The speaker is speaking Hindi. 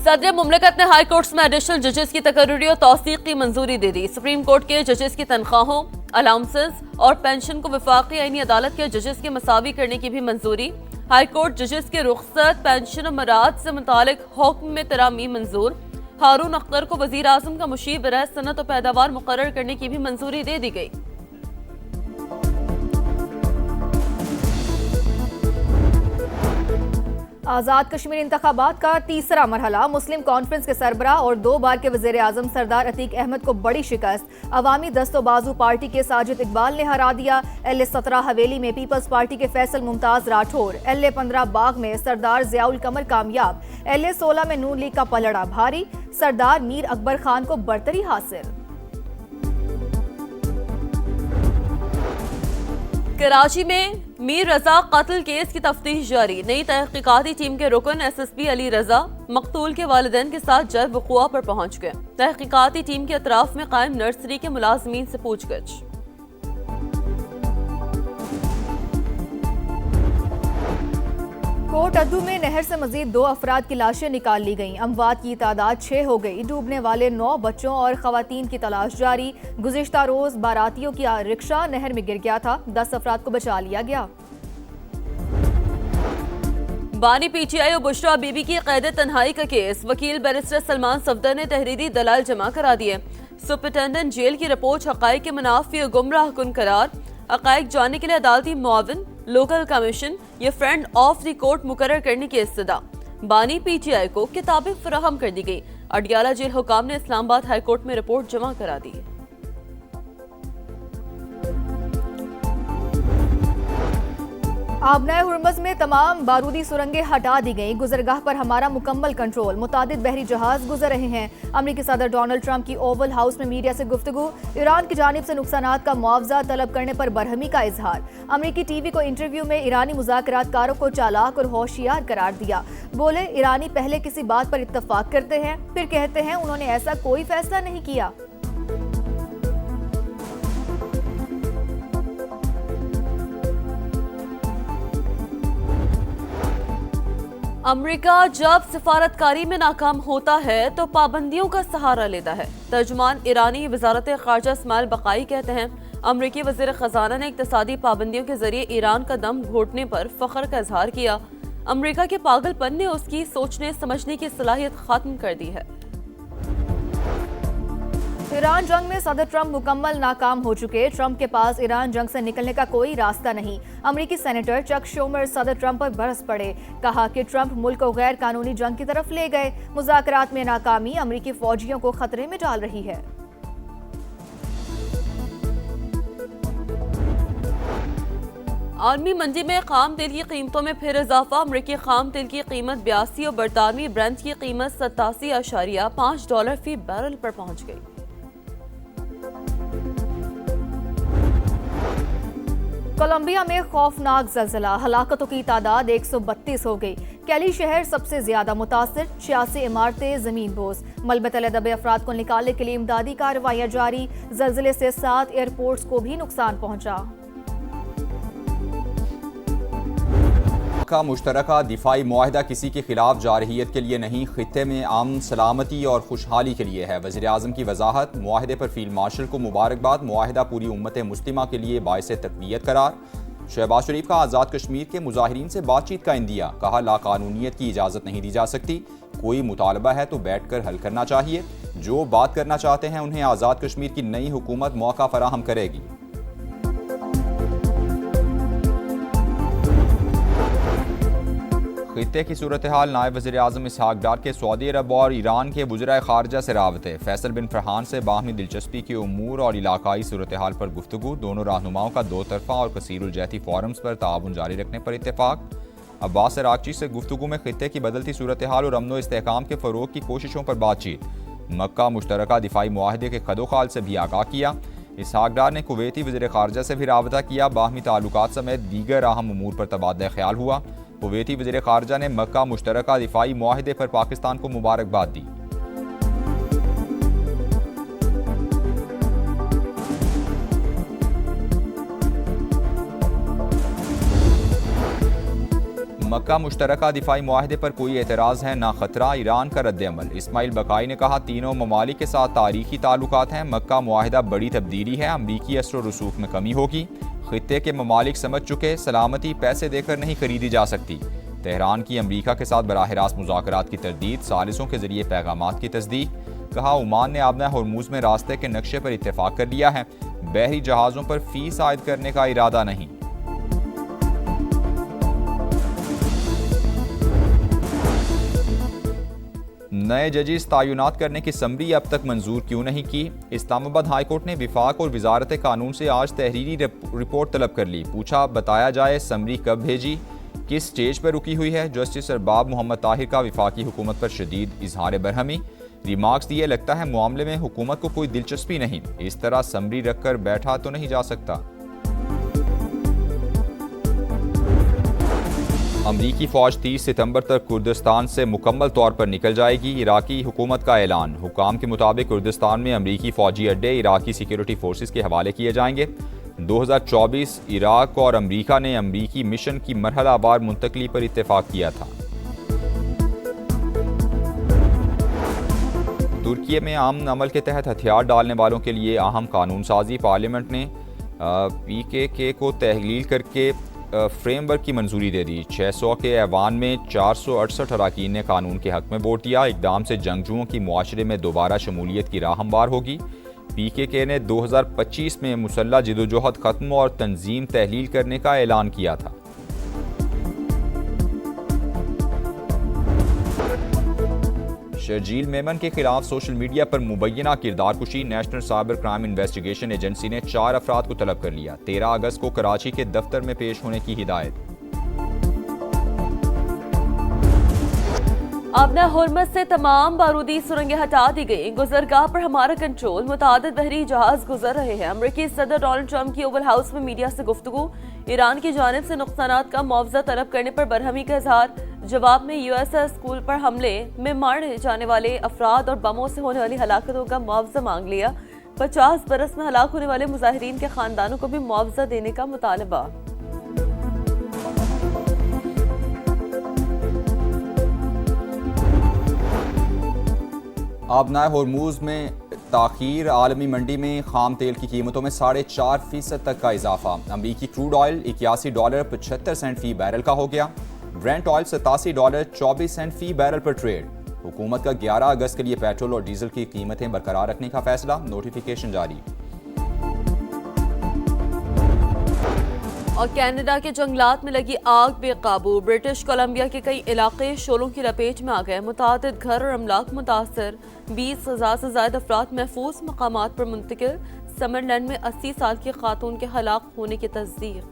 सदर मुमलिकत ने हाई कोर्ट्स में एडिशनल जजेस की तकर्री और तौसीक की मंजूरी दे दी। सुप्रीम कोर्ट के जजेस की तनख्वाहों, अलाउंसेस और पेंशन को वफाकी आईनी अदालत के जजेस के मसावी करने की भी मंजूरी। हाई कोर्ट जजेस के रुखसत, पेंशन और मराद से मुतालिक हुक्म में तरामीम मंजूर। हारून अख्तर को वजीर आजम का मुशीर बराए सनत और पैदावार मुकर्रर करने की भी मंजूरी दे दी गई। आज़ाद कश्मीर इंतखाबात का तीसरा मरहला, मुस्लिम कॉन्फ्रेंस के सरबराह और 2 बार के वज़ीर आज़म सरदार अतीक अहमद को बड़ी शिकस्त। अवामी दस्तोबाजू पार्टी के साजिद इकबाल ने हरा दिया। LA-17 हवेली में पीपल्स पार्टी के फैसल मुमताज राठौर, LA-15 बाग में सरदार ज़ियाउल कमर कामयाब, LA-16 में नून लीग का पलड़ा भारी, सरदार मीर अकबर खान को बरतरी हासिल। कराची में मीर रजा कत्ल केस की तफ्तीश जारी। नई तहकीकाती टीम के रुकन SSP अली रजा मकतूल के वालिदैन के साथ जय वक़ुआ पर पहुंच गए। तहकीकाती टीम के अतराफ में कायम नर्सरी के मुलाजमीन से पूछगछ। कोट अद्दू में नहर से मजीद 2 अफराद की लाशें निकाल ली गईं। अमवात की तादाद 6 हो गई। डूबने वाले 9 बच्चों और खवातीन की तलाश जारी। गुज़िश्ता रोज बारातियों की रिक्शा नहर में गिर गया था, 10 अफराद को बचा लिया गया। बानी PTI और बुशरा बीबी की कैद तन्हाई का केस, वकील बैरिस्टर सलमान सफदर ने तहरीरी दलाल जमा करा दिए। सुपरिटेंडेंट जेल की रिपोर्ट हक़ाइक़ के मुनाफ़ी और गुमराह कुन करार। हक़ाइक़ जानने के लिए अदालती मुआविन, लोकल कमीशन या फ्रेंड ऑफ द कोर्ट मुकर्रर करने की इस्तदा। बानी PTI को किताबें फराहम कर दी गई। अडियाला जेल हुकाम ने इस्लामाबाद हाई कोर्ट में रिपोर्ट जमा करा दी। आबनाए हुर्मज़ में तमाम बारूदी सुरंगें हटा दी गईं। गुजरगाह पर हमारा मुकम्मल कंट्रोल। मुतादिद बहरी जहाज गुजर रहे हैं। अमरीकी सदर डोनाल्ड ट्रंप की ओवल हाउस में मीडिया से गुफ्तगू। ईरान की जानिब से नुकसानात का मुआवजा तलब करने पर बरहमी का इजहार। अमरीकी TV को इंटरव्यू में ईरानी मुज़ाकरातकारों को चालाक और होशियार करार दिया। बोले, ईरानी पहले किसी बात पर इत्तफाक करते हैं, फिर कहते हैं उन्होंने ऐसा कोई फैसला नहीं किया। अमेरिका जब सिफारतकारी में नाकाम होता है तो पाबंदियों का सहारा लेता है। तर्जुमान ईरानी वजारत ख़ारजा इस्माइल बकाई कहते हैं, अमरीकी वज़ीर ख़जाना ने इक़्तिसादी पाबंदियों के जरिए ईरान का दम घोटने पर फ़ख्र का इजहार किया। अमरीका के पागलपन ने उसकी सोचने समझने की सलाहियत ख़त्म कर दी है। ईरान जंग में सदर ट्रंप मुकम्मल नाकाम हो चुके। ट्रंप के पास ईरान जंग से निकलने का कोई रास्ता नहीं। अमरीकी सेनेटर चक शूमर सदर ट्रंप पर बरस पड़े। कहा कि ट्रंप मुल्क को गैर कानूनी जंग की तरफ ले गए। मुज़ाकरात में नाकामी अमरीकी फौजियों को खतरे में डाल रही है। आलमी मंडी में खाम तेल की कीमतों में फिर इजाफा। अमरीकी खाम तेल की कीमत 82 और बरतानवी ब्रेंट की कीमत $87.5 फी बैरल पर पहुंच गई। कोलंबिया में खौफनाक जल्जला, हलाकतों की तादाद 132 हो गई। कैली शहर सबसे ज्यादा मुतासिर, 86 इमारतें जमीन बोस। मलबे तले दबे अफराद को निकालने के लिए इमदादी कार्रवाइयां जारी। जल्जले से 7 एयरपोर्ट्स को भी नुकसान पहुंचा। का मुश्तरका दिफाई मुआहदा किसी के खिलाफ जारहियत के लिए नहीं, खित्ते में आम सलामती और खुशहाली के लिए है। वज़ीर आज़म की वजाहत। मुआहदे पर फील्ड मार्शल को मुबारकबाद। मुआहदा पूरी उम्मत मुस्लिमा के लिए बाइस तक़वियत करार। शहबाज शरीफ का आज़ाद कश्मीर के मुजाहिरीन से बातचीत का इंदिया। कहा, लाकानूनियत की इजाज़त नहीं दी जा सकती। कोई मुतालबा है तो बैठ कर हल करना चाहिए। जो बात करना चाहते हैं उन्हें आज़ाद कश्मीर की नई हुकूमत मौका फराहम करेगी। खित्ते की सूरत हाल। नायब वज़ीर आज़म इसहाक डार के सऊदी अरब और ईरान के वज़ीर ख़ारजा से राबते। फैसल बिन फरहान से बाहमी दिलचस्पी के उमूर और इलाकाई सूरत हाल पर गुफ्तगू। दोनों रहनुमाओं का 2 तरफ़ा और कसीरुल-जहती फ़ोरम्स पर ताउन जारी रखने पर इत्तेफाक। अब्बास अरागची से गुफ्तगू में खित्ते की बदलती सूरत हाल और अमन व इस्तेहकाम के फ़रोग़ की कोशिशों पर बातचीत। मक्का मुश्तरका दिफाई मुआहदे के कदोखाल से भी आगाह किया। इसहाक डार ने कुवैती वज़ीर ख़ारजा से भी राबता किया। बाहमी ताल्लुकात समेत दीगर अहम उमूर पर तबादला ख्याल हुआ। कुवैती वज़ीर ख़ारजा ने मक्का मुश्तरका दिफाई मुआहदे पर पाकिस्तान को मुबारकबाद दी। मक्का मुश्तरका दिफाई मुआहदे पर कोई एतराज़ है ना खतरा, ईरान का रद्द-ए-अमल। इस्माइल बकाई ने कहा, तीनों ममालिक के साथ तारीखी ताल्लुकात हैं, मक्का मुआहदा बड़ी तब्दीली है, अमरीकी असर और रसूख में कमी होगी। खित्ते के ममालिक समझ चुके, सलामती पैसे देकर नहीं खरीदी जा सकती। तेहरान की अमरीका के साथ बराह रास्त मुज़ाकरात की तरदीद, सालिसों के जरिए पैगामात की तस्दीक। कहा, ओमान ने आबना हरमुज़ में रास्ते के नक्शे पर इत्तेफाक कर लिया है, बहरी जहाज़ों पर फीस आयद करने का इरादा नहीं। नए जजिस तैनात करने की समरी अब तक मंजूर क्यों नहीं की? इस्लामाबाद हाईकोर्ट ने विफाक और वजारत कानून से आज तहरीरी रिपोर्ट तलब कर ली। पूछा, बताया जाए समरी कब भेजी, किस स्टेज पर रुकी हुई है? जस्टिस अरबाब मोहम्मद ताहिर का विफाकी हुकूमत पर शदीद इजहार बरहमी। रिमार्क्स दिए, लगता है मामले में हुकूमत को कोई दिलचस्पी नहीं, इस तरह समरी रखकर बैठा तो नहीं जा सकता। अमरीकी फ़ौज 30 सितंबर तक कुर्दिस्तान से मुकम्मल तौर पर निकल जाएगी, इराकी हुकूमत का ऐलान। हुकाम के मुताबिक कुर्दिस्तान में अमरीकी फ़ौजी अड्डे इराकी सिक्योरिटी फोर्सेस के हवाले किए जाएंगे। 2024 इराक और अमरीका ने अमरीकी मिशन की मरहलावार मुंतकली पर इत्तेफाक किया था। तुर्की में अमन अमल के तहत हथियार डालने वालों के लिए अहम कानून साजी। पार्लियामेंट ने PKK को तहलील करके फ्रेमवर्क की मंजूरी दे दी। 600 के ऐवान में 468 अरकान ने कानून के हक में वोट दिया। इकदाम से जंगजुओं की मुआशरे में दोबारा शमूलियत की राह हमवार होगी। PKK ने 2025 में मुसल्ला जिदोजहद ख़त्म और तंजीम तहलील करने का ऐलान किया था। शर्जील मेमन के खिलाफ सोशल मीडिया पर मुबैना किरदारकुशी। National cyber crime investigation agency ने 4 अफराद को तलब कर लिया। 13 अगस्त को कराची के दफ्तर में पेश होने की हिदायत। आबना हरमुज़ से तमाम बारूदी सुरंगें हटा दी गई। गुजरगाह पर हमारा कंट्रोल, मुतादिद बहरी जहाज गुजर रहे हैं। अमरीकी सदर डोनाल्ड ट्रंप की ओवल हाउस में मीडिया से गुफ्तगू। ईरान की जानिब से नुकसानात का मुआवजा तलब करने पर बरहमी का इजहार। जवाब में USS स्कूल पर हमले में मारे जाने वाले अफराद और बमों से होने वाली हलाकतों का मुआवजा मांग लिया। 50 बरस में हलाक होने वाले मुजाहिरीन के खानदानों को भी मुआवजा देने का मुतालबा। आबनाए हरमुज़ में ताख़ीर। आलमी मंडी में खाम तेल की कीमतों में 4.5% तक का इजाफा। अमरीकी क्रूड ऑयल $81.75 फी बैरल का हो गया। ब्रेंट ऑयल $87.24 फी बैरल पर ट्रेड। हुकूमत का 11 अगस्त के लिए पेट्रोल और डीजल की कीमतें बरकरार रखने का फैसला। नोटिफिकेशन जारी। और कनाडा के जंगलात में लगी आग बेकाबू। ब्रिटिश कोलंबिया के कई इलाके शोलों की लपेट में आ गए। मुतादिद घर और अमलाक मुतासर। 20,000 से ज्यादा अफराद महफूज मकामात पर मुंतकिल। समरलैंड में 80 साल की खातून के हलाक होने की तस्दीक।